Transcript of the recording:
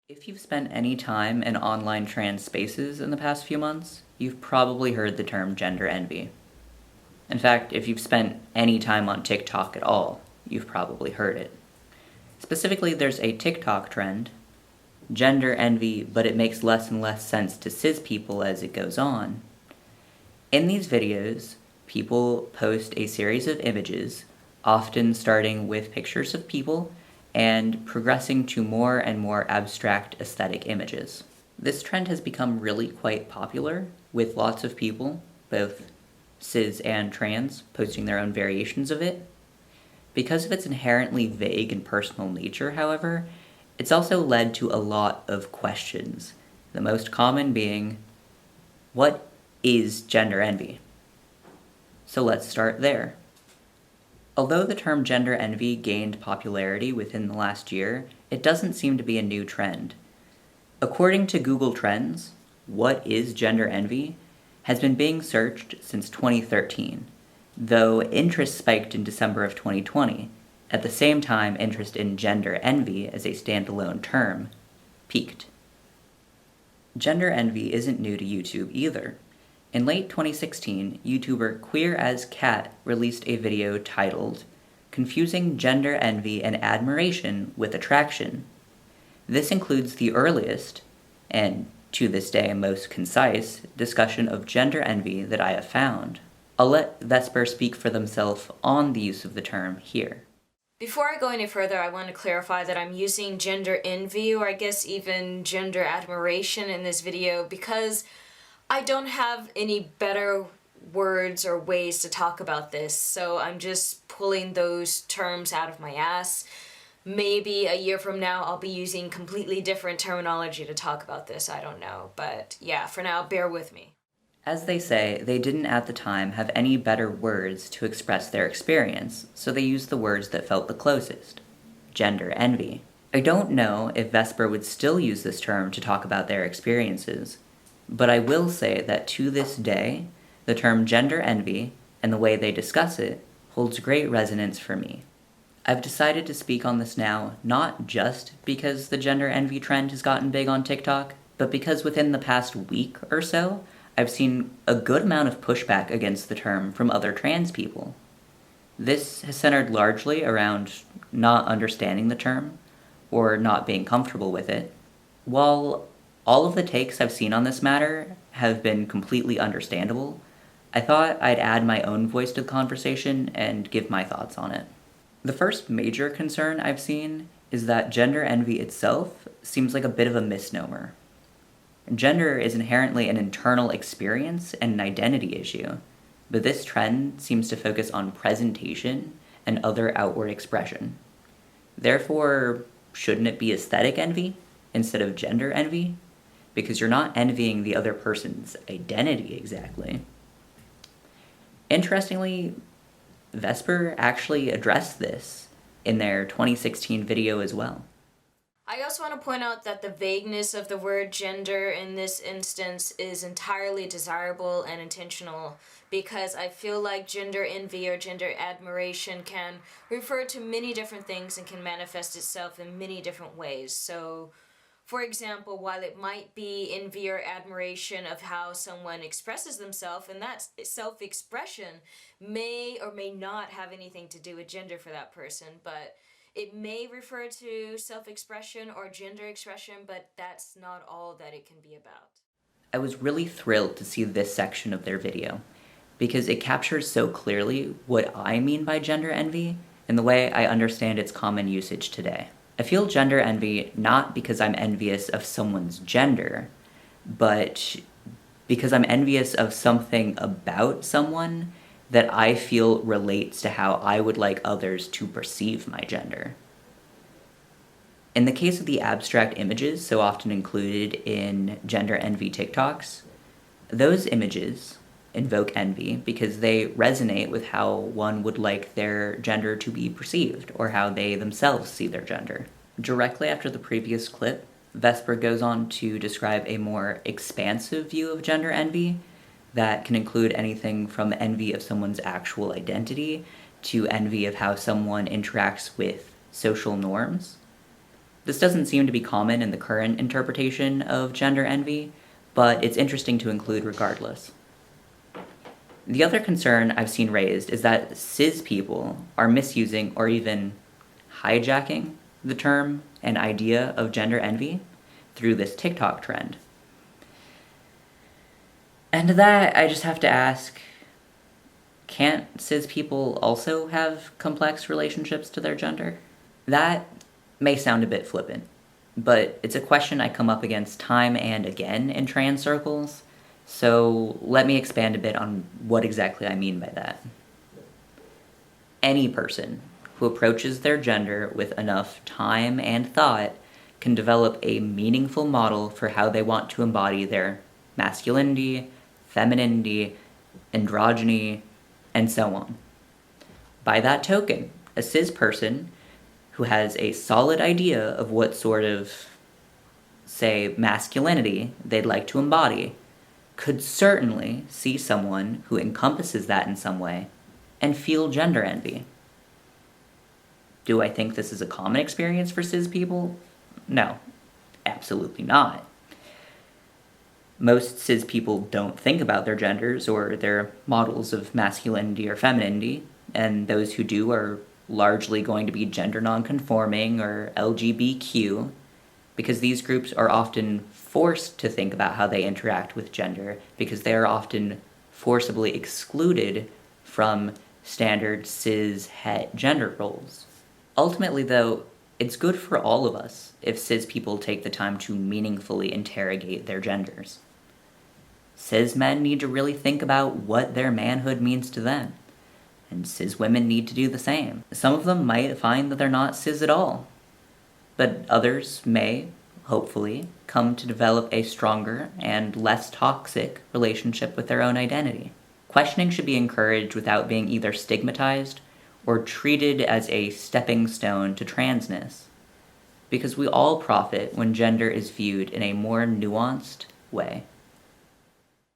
If you've spent any time in online trans spaces in the past few months, you've probably heard the term gender envy. In fact, if you've spent any time on TikTok at all, you've probably heard it. Specifically, there's a TikTok trend, gender envy, but it makes less and less sense to cis people as it goes on. In these videos, people post a series of images, often starting with pictures of people and progressing to more and more abstract aesthetic images. This trend has become really quite popular, with lots of people, both cis and trans, posting their own variations of it. Because of its inherently vague and personal nature, however, it's also led to a lot of questions, the most common being, what is gender envy? So let's start there. Although the term gender envy gained popularity within the last year, it doesn't seem to be a new trend. According to Google Trends, what is gender envy has been being searched since 2013, though interest spiked in December of 2020. At the same time, interest in gender envy as a standalone term peaked. Gender envy isn't new to YouTube either. In late 2016, YouTuber Queer as Cat released a video titled, "Confusing Gender Envy and Admiration with Attraction." This includes the earliest, and to this day most concise, discussion of gender envy that I have found. I'll let Vesper speak for themselves on the use of the term here. Before I go any further, I want to clarify that I'm using gender envy, or I guess even gender admiration in this video, because I don't have any better words or ways to talk about this, so I'm just pulling those terms out of my ass. Maybe a year from now I'll be using completely different terminology to talk about this, I don't know. But yeah, for now, bear with me. As they say, they didn't at the time have any better words to express their experience, so they used the words that felt the closest. Gender envy. I don't know if Vesper would still use this term to talk about their experiences, but I will say that to this day, the term gender envy and the way they discuss it holds great resonance for me. I've decided to speak on this now not just because the gender envy trend has gotten big on TikTok, but because within the past week or so, I've seen a good amount of pushback against the term from other trans people. This has centered largely around not understanding the term or not being comfortable with it. While all of the takes I've seen on this matter have been completely understandable, I thought I'd add my own voice to the conversation and give my thoughts on it. The first major concern I've seen is that gender envy itself seems like a bit of a misnomer. Gender is inherently an internal experience and an identity issue, but this trend seems to focus on presentation and other outward expression. Therefore, shouldn't it be aesthetic envy instead of gender envy? Because you're not envying the other person's identity exactly. Interestingly, Vesper actually addressed this in their 2016 video as well. I also want to point out that the vagueness of the word gender in this instance is entirely desirable and intentional, because I feel like gender envy or gender admiration can refer to many different things and can manifest itself in many different ways. So, for example, while it might be envy or admiration of how someone expresses themselves, and that self-expression may or may not have anything to do with gender for that person, but it may refer to self-expression or gender expression, but that's not all that it can be about. I was really thrilled to see this section of their video, because it captures so clearly what I mean by gender envy and the way I understand its common usage today. I feel gender envy not because I'm envious of someone's gender, but because I'm envious of something about someone that I feel relates to how I would like others to perceive my gender. In the case of the abstract images so often included in gender envy TikToks, those images invoke envy because they resonate with how one would like their gender to be perceived or how they themselves see their gender. Directly after the previous clip, Vesper goes on to describe a more expansive view of gender envy that can include anything from envy of someone's actual identity to envy of how someone interacts with social norms. This doesn't seem to be common in the current interpretation of gender envy, but it's interesting to include regardless. The other concern I've seen raised is that cis people are misusing or even hijacking the term and idea of gender envy through this TikTok trend. And to that, I just have to ask, can't cis people also have complex relationships to their gender? That may sound a bit flippant, but it's a question I come up against time and again in trans circles, so let me expand a bit on what exactly I mean by that. Any person who approaches their gender with enough time and thought can develop a meaningful model for how they want to embody their masculinity, femininity, androgyny, and so on. By that token, a cis person who has a solid idea of what sort of, say, masculinity they'd like to embody could certainly see someone who encompasses that in some way and feel gender envy. Do I think this is a common experience for cis people? No, absolutely not. Most cis people don't think about their genders or their models of masculinity or femininity, and those who do are largely going to be gender nonconforming or LGBTQ, because these groups are often forced to think about how they interact with gender because they are often forcibly excluded from standard cis-het gender roles. Ultimately, though, it's good for all of us if cis people take the time to meaningfully interrogate their genders. Cis men need to really think about what their manhood means to them, and cis women need to do the same. Some of them might find that they're not cis at all, but others may, hopefully, come to develop a stronger and less toxic relationship with their own identity. Questioning should be encouraged without being either stigmatized or treated as a stepping stone to transness, because we all profit when gender is viewed in a more nuanced way.